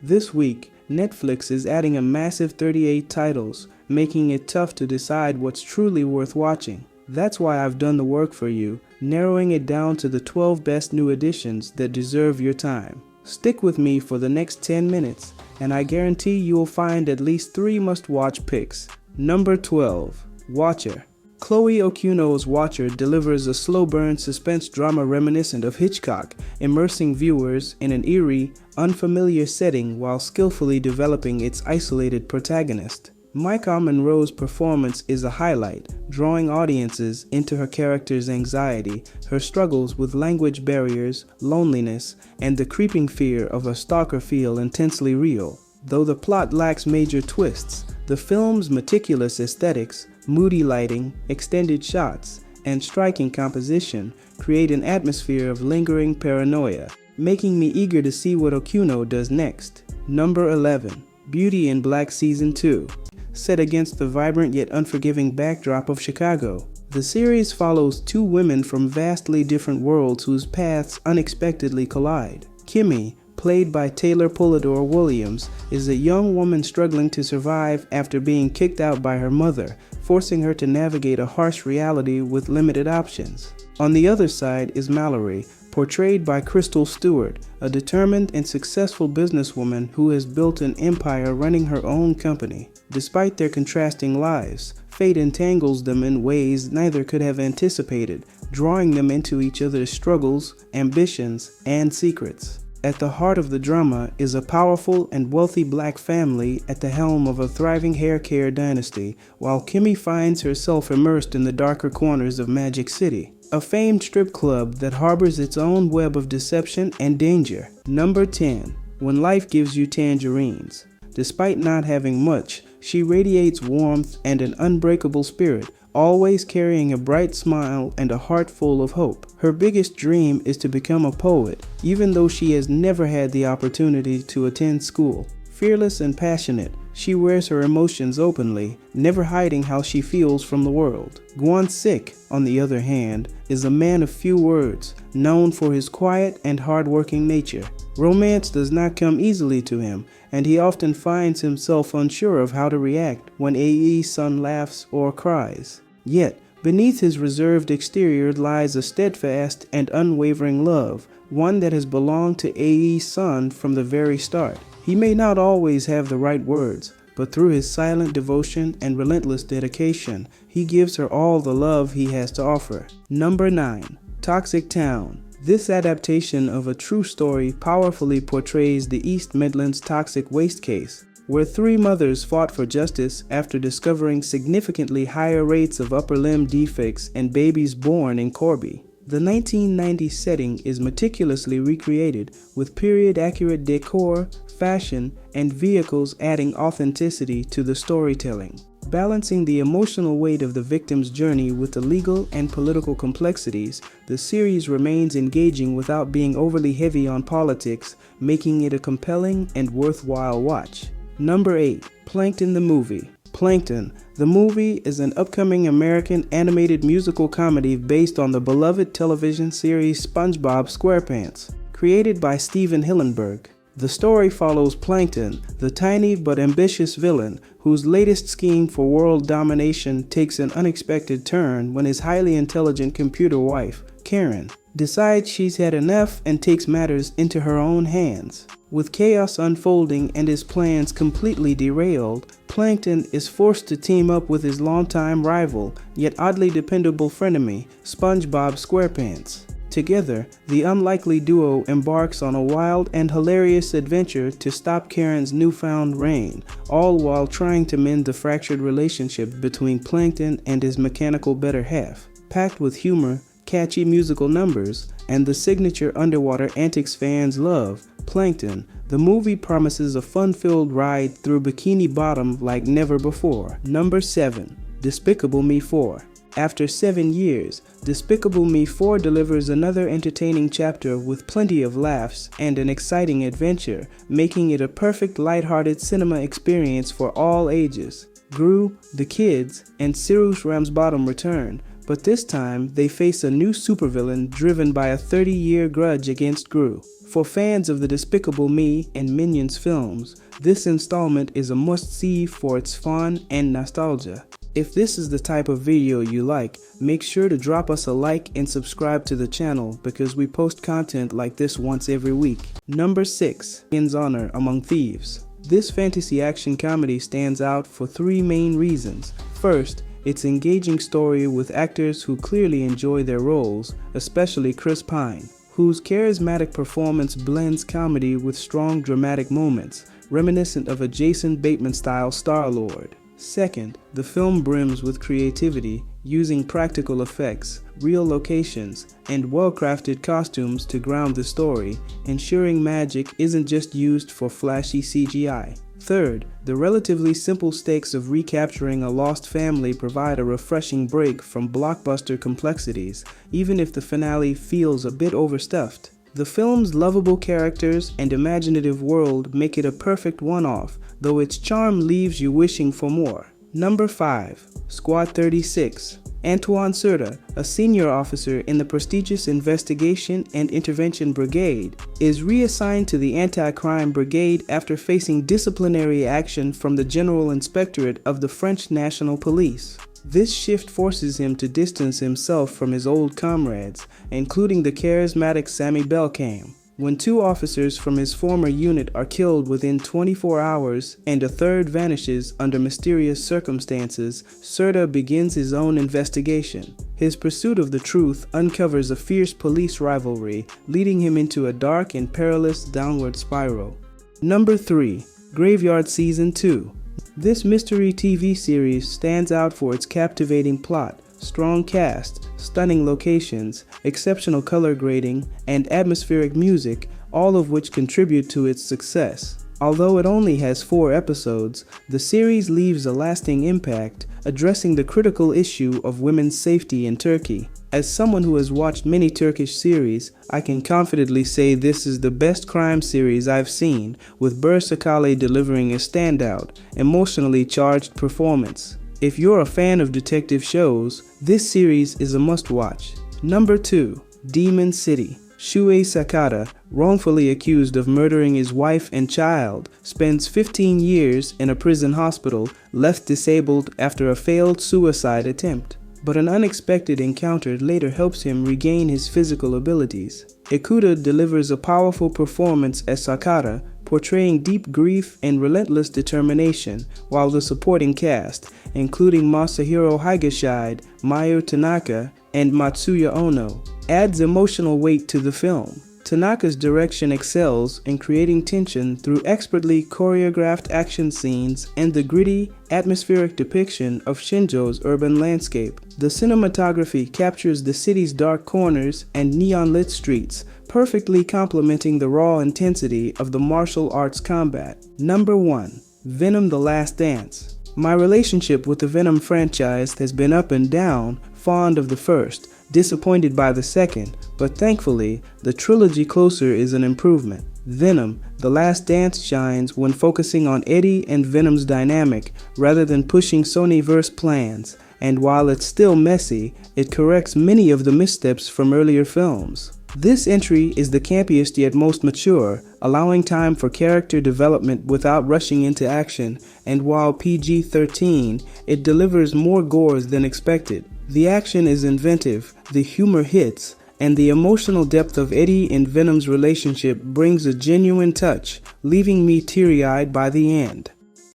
This week, Netflix is adding a massive 38 titles, making it tough to decide what's truly worth watching. That's why I've done the work for you, narrowing it down to the 12 best new additions that deserve your time. Stick with me for the next 10 minutes, and I guarantee you'll find at least 3 must-watch picks. Number 12. Watcher. Chloe Okuno's Watcher delivers a slow-burn suspense drama reminiscent of Hitchcock, immersing viewers in an eerie, unfamiliar setting while skillfully developing its isolated protagonist. Maika Monroe's performance is a highlight, drawing audiences into her character's anxiety, her struggles with language barriers, loneliness, and the creeping fear of a stalker feel intensely real. Though the plot lacks major twists, the film's meticulous aesthetics, moody lighting, extended shots, and striking composition create an atmosphere of lingering paranoia, making me eager to see what Okuno does next. Number 11. Beauty in Black Season 2. Set against the vibrant yet unforgiving backdrop of Chicago, the series follows 2 women from vastly different worlds whose paths unexpectedly collide. Kimmy, played by Taylor Polidor Williams, is a young woman struggling to survive after being kicked out by her mother, forcing her to navigate a harsh reality with limited options. On the other side is Mallory, portrayed by Crystal Stewart, a determined and successful businesswoman who has built an empire running her own company. Despite their contrasting lives, fate entangles them in ways neither could have anticipated, drawing them into each other's struggles, ambitions, and secrets. At the heart of the drama is a powerful and wealthy black family at the helm of a thriving hair care dynasty, while Kimmy finds herself immersed in the darker corners of Magic City, a famed strip club that harbors its own web of deception and danger. Number 10. When Life Gives You Tangerines. Despite not having much, she radiates warmth and an unbreakable spirit, always carrying a bright smile and a heart full of hope. Her biggest dream is to become a poet, even though she has never had the opportunity to attend school. Fearless and passionate, she wears her emotions openly, never hiding how she feels from the world. Gwon-sik, on the other hand, is a man of few words, known for his quiet and hard-working nature. Romance does not come easily to him, and he often finds himself unsure of how to react when Ae's son laughs or cries. Yet, beneath his reserved exterior lies a steadfast and unwavering love, one that has belonged to Ae's son from the very start. He may not always have the right words, but through his silent devotion and relentless dedication, he gives her all the love he has to offer. Number 9. Toxic Town. This adaptation of a true story powerfully portrays the East Midlands toxic waste case, where 3 mothers fought for justice after discovering significantly higher rates of upper limb defects in babies born in Corby. The 1990s setting is meticulously recreated, with period-accurate decor, fashion, and vehicles adding authenticity to the storytelling. Balancing the emotional weight of the victim's journey with the legal and political complexities, the series remains engaging without being overly heavy on politics, making it a compelling and worthwhile watch. Number 8. Plankton the Movie. Plankton, the movie, is an upcoming American animated musical comedy based on the beloved television series SpongeBob SquarePants, created by Steven Hillenburg. The story follows Plankton, the tiny but ambitious villain, whose latest scheme for world domination takes an unexpected turn when his highly intelligent computer wife, Karen, decides she's had enough and takes matters into her own hands. With chaos unfolding and his plans completely derailed, Plankton is forced to team up with his longtime rival, yet oddly dependable frenemy, SpongeBob SquarePants. Together, the unlikely duo embarks on a wild and hilarious adventure to stop Karen's newfound reign, all while trying to mend the fractured relationship between Plankton and his mechanical better half. Packed with humor, catchy musical numbers, and the signature underwater antics fans love, Plankton, the movie promises a fun-filled ride through Bikini Bottom like never before. Number 7. Despicable Me 4. After 7 years, Despicable Me 4 delivers another entertaining chapter with plenty of laughs and an exciting adventure, making it a perfect lighthearted cinema experience for all ages. Gru, the kids, and Sirush Ramsbottom return, But this time, they face a new supervillain driven by a 30-year grudge against Gru. For fans of the Despicable Me and Minions films, this installment is a must-see for its fun and nostalgia. If this is the type of video you like, make sure to drop us a like and subscribe to the channel because we post content like this once every week. Number 6. King's Honor Among Thieves. This fantasy action comedy stands out for 3 main reasons. First, its engaging story with actors who clearly enjoy their roles, especially Chris Pine, whose charismatic performance blends comedy with strong dramatic moments, reminiscent of a Jason Bateman-style Star-Lord. Second, the film brims with creativity, using practical effects, real locations, and well-crafted costumes to ground the story, ensuring magic isn't just used for flashy CGI. Third, the relatively simple stakes of recapturing a lost family provide a refreshing break from blockbuster complexities, even if the finale feels a bit overstuffed. The film's lovable characters and imaginative world make it a perfect one-off, though its charm leaves you wishing for more. Number 5. Squad 36. Antoine Serta, a senior officer in the prestigious Investigation and Intervention Brigade, is reassigned to the Anti-Crime Brigade after facing disciplinary action from the General Inspectorate of the French National Police. This shift forces him to distance himself from his old comrades, including the charismatic Sammy Belcam. When 2 officers from his former unit are killed within 24 hours and a third vanishes under mysterious circumstances, Serta begins his own investigation. His pursuit of the truth uncovers a fierce police rivalry, leading him into a dark and perilous downward spiral. Number 3. Graveyard Season 2. This mystery TV series stands out for its captivating plot, strong cast, stunning locations, exceptional color grading, and atmospheric music, all of which contribute to its success. Although it only has 4 episodes, the series leaves a lasting impact, addressing the critical issue of women's safety in Turkey. As someone who has watched many Turkish series, I can confidently say this is the best crime series I've seen, with Burr Sakale delivering a standout, emotionally charged performance. If you're a fan of detective shows, this series is a must-watch. Number 2. Demon City. Shuei Sakata, wrongfully accused of murdering his wife and child, spends 15 years in a prison hospital, left disabled after a failed suicide attempt. But an unexpected encounter later helps him regain his physical abilities. Ikuta delivers a powerful performance as Sakata, portraying deep grief and relentless determination, while the supporting cast, including Masahiro Higashide, Mayu Tanaka, and Matsuya Ono, adds emotional weight to the film. Tanaka's direction excels in creating tension through expertly choreographed action scenes and the gritty, atmospheric depiction of Shinju's urban landscape. The cinematography captures the city's dark corners and neon-lit streets, perfectly complementing the raw intensity of the martial arts combat. Number 1. Venom: The Last Dance. My relationship with the Venom franchise has been up and down, fond of the first, disappointed by the second, but thankfully, the trilogy closer is an improvement. Venom: The Last Dance shines when focusing on Eddie and Venom's dynamic rather than pushing Sonyverse plans, and while it's still messy, it corrects many of the missteps from earlier films. This entry is the campiest yet most mature, allowing time for character development without rushing into action, and while PG-13, it delivers more gores than expected. The action is inventive, the humor hits, and the emotional depth of Eddie and Venom's relationship brings a genuine touch, leaving me teary-eyed by the end.